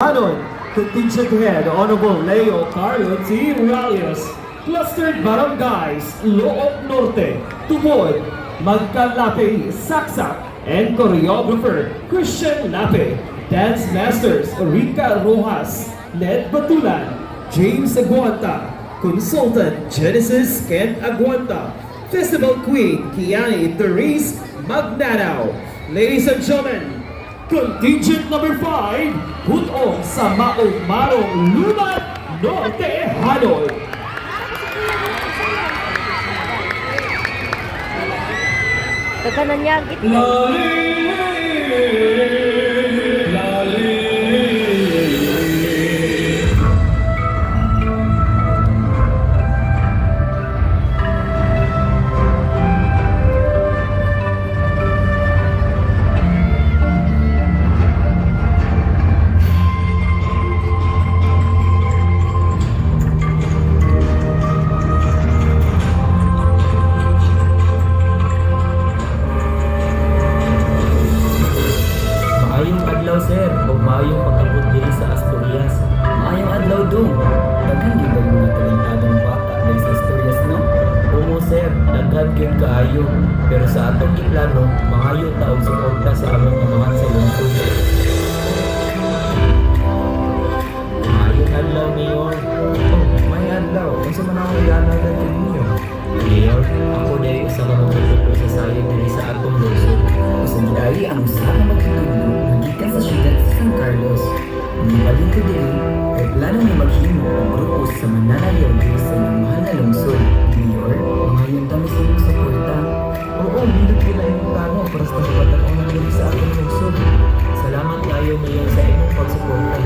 Hanon, Contingent Head Honorable Leo Carlo T. Ralias, Clustered Barangays, Loob Norte, Tubod, Magkalape, Saksak, and Choreographer Christian Lape, Dance Masters Rica Rojas, Ned Batulan, James Aguanta, Consultant Genesis Ken Aguanta, Festival Queen Kiani Therese Magnanao. Ladies and gentlemen, Contingent number 5, Putong sa Maong-Marong Lumat Norte, Hanoi. Kakanan niya, git. Maayong adlaw sir, ug maayong pag-abot diri sa Asturias. Maayong adlaw dong. Daghan gyud ba mga talentadong bata diri sa Asturias no? Oo sir, daghan gyud kaayo. Pero sa atong iplano, maayo ta og suporta sa among amahan sa lungsod. Maayong adlaw Mayor. Oh, may adlaw. Unsa man ang ilana natin ninyo? Mayor, ako diri sa mga grupo sa sayo diri sa atong lungsod. Sundari ang usa ka maghiluglo gikan sa syudad sa San Carlos. Nibalik ko diri kay plano na maghimo ang grupo sa mananaliw diri sa inyong mahal na lungsod. Mayor, ngayon kami sa inyong suporta. Oo, nindot ko na yung plano para sa kapatid ang nangyari sa aking lungsod. Salamat kayo Mayor sa inyong pagsuporta.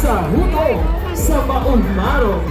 sa hutong sa maugmarong